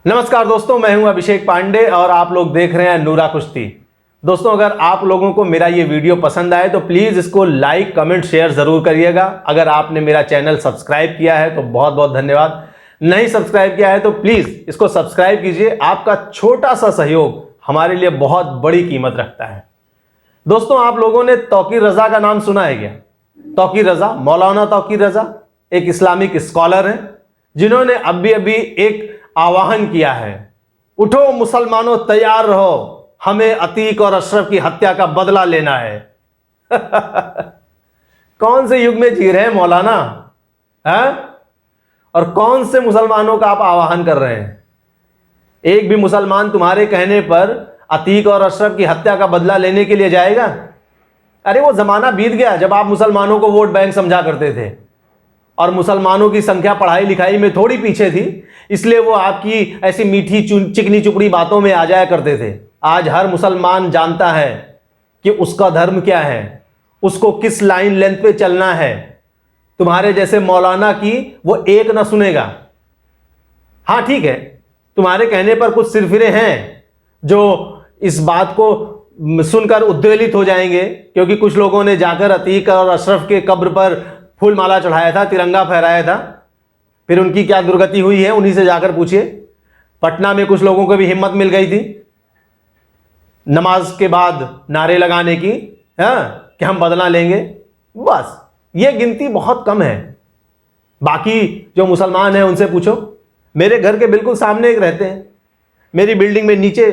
नमस्कार दोस्तों, मैं हूं अभिषेक पांडे और आप लोग देख रहे हैं नूरा कुश्ती। दोस्तों, अगर आप लोगों को मेरा ये वीडियो पसंद आए तो प्लीज़ इसको लाइक, कमेंट, शेयर ज़रूर करिएगा। अगर आपने मेरा चैनल सब्सक्राइब किया है तो बहुत बहुत धन्यवाद। नहीं सब्सक्राइब किया है तो प्लीज़ इसको सब्सक्राइब कीजिए। आपका छोटा सा सहयोग हमारे लिए बहुत बड़ी कीमत रखता है। दोस्तों, आप लोगों ने तौकीर रज़ा का नाम सुना है क्या? तौकीर रज़ा, मौलाना तौकीर रज़ा एक इस्लामिक स्कॉलर हैं जिन्होंने अभी एक आह्वान किया है, उठो मुसलमानों, तैयार रहो, हमें अतीक और अशरफ की हत्या का बदला लेना है। कौन से युग में जी रहे हैं मौलाना? है? और कौन से मुसलमानों का आप आह्वान कर रहे हैं? एक भी मुसलमान तुम्हारे कहने पर अतीक और अशरफ की हत्या का बदला लेने के लिए जाएगा? अरे वो जमाना बीत गया जब आप मुसलमानों को वोट बैंक समझा करते थे और मुसलमानों की संख्या पढ़ाई लिखाई में थोड़ी पीछे थी, इसलिए वो आपकी ऐसी मीठी चिकनी चुपड़ी बातों में आ जाया करते थे। आज हर मुसलमान जानता है कि उसका धर्म क्या है, उसको किस लाइन लेंथ पे चलना है। तुम्हारे जैसे मौलाना की वो एक ना सुनेगा। हाँ ठीक है, तुम्हारे कहने पर कुछ सिरफिरे हैं जो इस बात को सुनकर उद्वेलित हो जाएंगे, क्योंकि कुछ लोगों ने जाकर अतीक और अशरफ के कब्र पर फूल माला चढ़ाया था, तिरंगा फहराया था। फिर उनकी क्या दुर्गति हुई है उन्हीं से जाकर पूछिए। पटना में कुछ लोगों को भी हिम्मत मिल गई थी नमाज के बाद नारे लगाने की, कि हम बदला लेंगे। बस ये गिनती बहुत कम है। बाकी जो मुसलमान हैं उनसे पूछो। मेरे घर के बिल्कुल सामने एक रहते हैं, मेरी बिल्डिंग में नीचे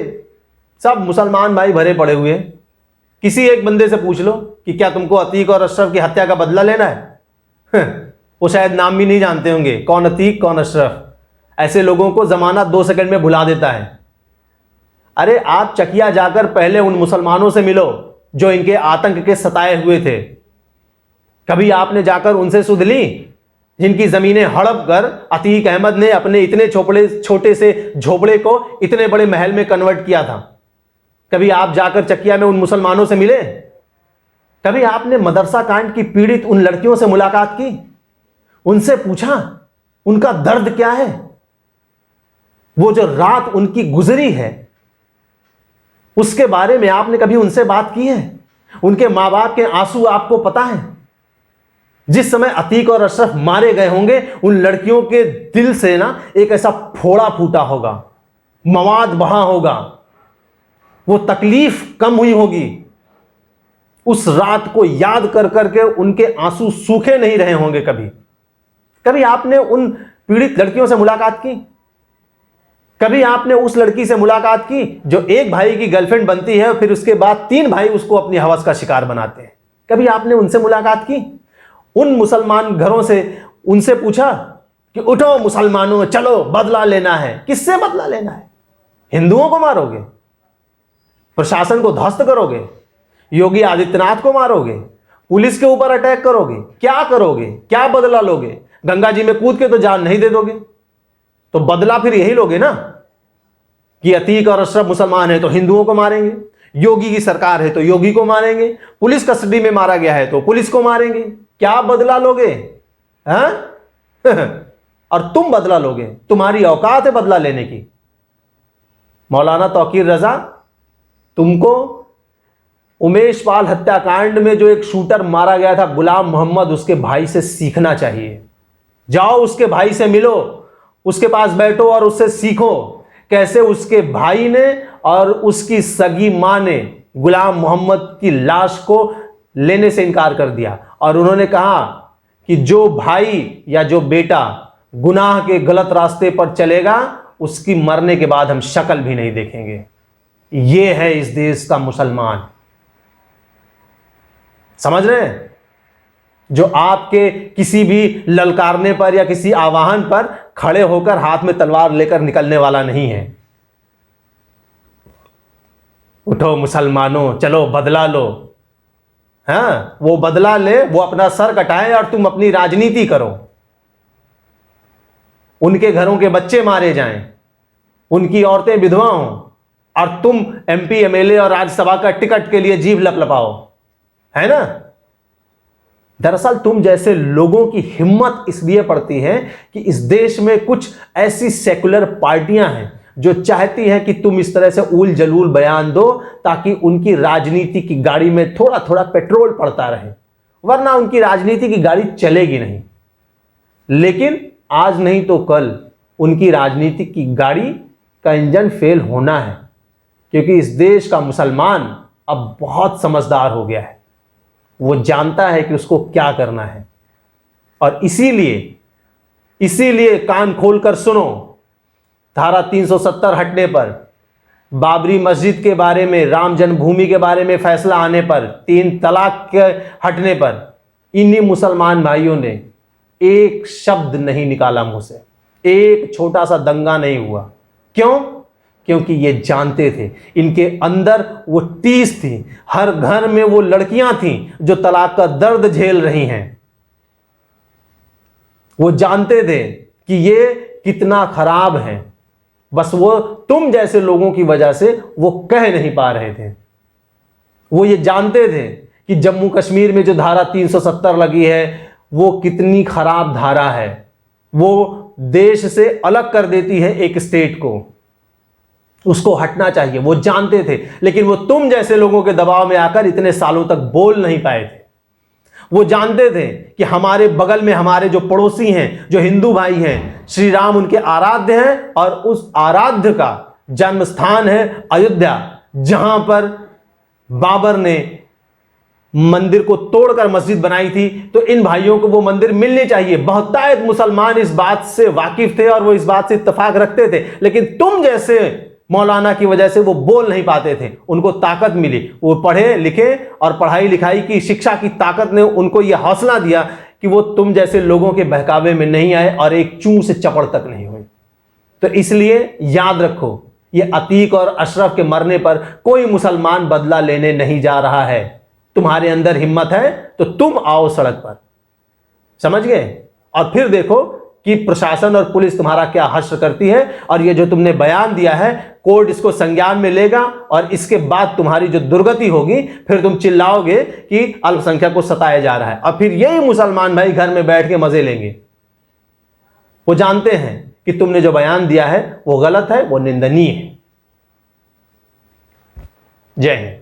सब मुसलमान भाई भरे पड़े हुए हैं। किसी एक बंदे से पूछ लो कि क्या तुमको अतीक और अशरफ की हत्या का बदला लेना है? वो शायद नाम भी नहीं जानते होंगे, कौन अतीक कौन अशरफ। ऐसे लोगों को जमाना 2 सेकंड में भुला देता है। अरे आप चकिया जाकर पहले उन मुसलमानों से मिलो जो इनके आतंक के सताए हुए थे। कभी आपने जाकर उनसे सुध ली जिनकी जमीनें हड़प कर अतीक अहमद ने अपने इतने छोटे से झोपड़े को इतने बड़े महल में कन्वर्ट किया था? कभी आप जाकर चकिया में उन मुसलमानों से मिले? कभी आपने मदरसा कांड की पीड़ित उन लड़कियों से मुलाकात की, उनसे पूछा उनका दर्द क्या है? वो जो रात उनकी गुजरी है उसके बारे में आपने कभी उनसे बात की है? उनके मां बाप के आंसू आपको पता है? जिस समय अतीक और अशरफ मारे गए होंगे उन लड़कियों के दिल से ना एक ऐसा फोड़ा फूटा होगा, मवाद बढ़ा होगा, वो तकलीफ कम हुई होगी। उस रात को याद कर करके उनके आंसू सूखे नहीं रहे होंगे। कभी आपने उन पीड़ित लड़कियों से मुलाकात की? कभी आपने उस लड़की से मुलाकात की जो एक भाई की गर्लफ्रेंड बनती है और फिर उसके बाद 3 भाई उसको अपनी हवस का शिकार बनाते हैं? कभी आपने उनसे मुलाकात की? उन मुसलमान घरों से उनसे पूछा कि उठो मुसलमानों, चलो बदला लेना है। किससे बदला लेना है? हिंदुओं को मारोगे? प्रशासन को ध्वस्त करोगे? योगी आदित्यनाथ को मारोगे? पुलिस के ऊपर अटैक करोगे? क्या करोगे? क्या बदला लोगे? गंगा जी में कूद के तो जान नहीं दे दोगे। तो बदला फिर यही लोगे ना कि अतीक और अशरफ मुसलमान है तो हिंदुओं को मारेंगे, योगी की सरकार है तो योगी को मारेंगे, पुलिस कस्टडी में मारा गया है तो पुलिस को मारेंगे। क्या बदला लोगे? और तुम बदला लोगे? तुम्हारी औकात है बदला लेने की? मौलाना तौकीर रज़ा, तुमको उमेश पाल हत्याकांड में जो एक शूटर मारा गया था गुलाम मोहम्मद, उसके भाई से सीखना चाहिए। जाओ उसके भाई से मिलो, उसके पास बैठो और उससे सीखो कैसे उसके भाई ने और उसकी सगी मां ने गुलाम मोहम्मद की लाश को लेने से इनकार कर दिया। और उन्होंने कहा कि जो भाई या जो बेटा गुनाह के गलत रास्ते पर चलेगा उसकी मरने के बाद हम शक्ल भी नहीं देखेंगे। ये है इस देश का मुसलमान। समझ रहे हैं? जो आपके किसी भी ललकारने पर या किसी आह्वान पर खड़े होकर हाथ में तलवार लेकर निकलने वाला नहीं है। उठो मुसलमानों, चलो बदला लो। वो बदला ले, वो अपना सर कटाए और तुम अपनी राजनीति करो। उनके घरों के बच्चे मारे जाएं, उनकी औरतें विधवा हों और तुम MP MLA और राज्यसभा का टिकट के लिए जीभ लपलपाओ, है ना? दरअसल तुम जैसे लोगों की हिम्मत इसलिए पड़ती है कि इस देश में कुछ ऐसी सेकुलर पार्टियां हैं जो चाहती है कि तुम इस तरह से उल जलूल बयान दो ताकि उनकी राजनीति की गाड़ी में थोड़ा थोड़ा पेट्रोल पड़ता रहे, वरना उनकी राजनीति की गाड़ी चलेगी नहीं। लेकिन आज नहीं तो कल उनकी राजनीति की गाड़ी का इंजन फेल होना है, क्योंकि इस देश का मुसलमान अब बहुत समझदार हो गया है। वो जानता है कि उसको क्या करना है, और इसीलिए कान खोलकर सुनो, धारा 370 हटने पर, बाबरी मस्जिद के बारे में, राम जन्मभूमि के बारे में फैसला आने पर, 3 तलाक के हटने पर, इन्हीं मुसलमान भाइयों ने एक शब्द नहीं निकाला मुंह से, एक छोटा सा दंगा नहीं हुआ। क्यों? क्योंकि ये जानते थे इनके अंदर वो टीस थी, हर घर में वो लड़कियां थीं जो तलाक का दर्द झेल रही हैं। वो जानते थे कि ये कितना खराब है, बस वो तुम जैसे लोगों की वजह से वो कह नहीं पा रहे थे। वो ये जानते थे कि जम्मू कश्मीर में जो धारा 370 लगी है वो कितनी खराब धारा है, वो देश से अलग कर देती है एक स्टेट को, उसको हटना चाहिए। वो जानते थे, लेकिन वो तुम जैसे लोगों के दबाव में आकर इतने सालों तक बोल नहीं पाए थे। वो जानते थे कि हमारे बगल में हमारे जो पड़ोसी हैं, जो हिंदू भाई हैं, श्री राम उनके आराध्य हैं, और उस आराध्य का जन्म स्थान है अयोध्या, जहां पर बाबर ने मंदिर को तोड़कर मस्जिद बनाई थी। तो इन भाइयों को वो मंदिर मिलनी चाहिए। बहुतायत मुसलमान इस बात से वाकिफ थे और वो इस बात से इत्तेफाक रखते थे, लेकिन तुम जैसे मौलाना की वजह से वो बोल नहीं पाते थे। उनको ताकत मिली, वो पढ़े लिखे और पढ़ाई लिखाई की शिक्षा की ताकत ने उनको यह हौसला दिया कि वो तुम जैसे लोगों के बहकावे में नहीं आए और एक चूं से चपड़ तक नहीं हुए। तो इसलिए याद रखो, ये अतीक और अशरफ के मरने पर कोई मुसलमान बदला लेने नहीं जा रहा है। तुम्हारे अंदर हिम्मत है तो तुम आओ सड़क पर, समझ गए? और फिर देखो कि प्रशासन और पुलिस तुम्हारा क्या हश्र करती है। और ये जो तुमने बयान दिया है, कोर्ट इसको संज्ञान में लेगा, और इसके बाद तुम्हारी जो दुर्गति होगी, फिर तुम चिल्लाओगे कि अल्पसंख्यक को सताया जा रहा है, और फिर यही मुसलमान भाई घर में बैठ के मजे लेंगे। वो जानते हैं कि तुमने जो बयान दिया है वो गलत है, वो निंदनीय है। जय हिंद।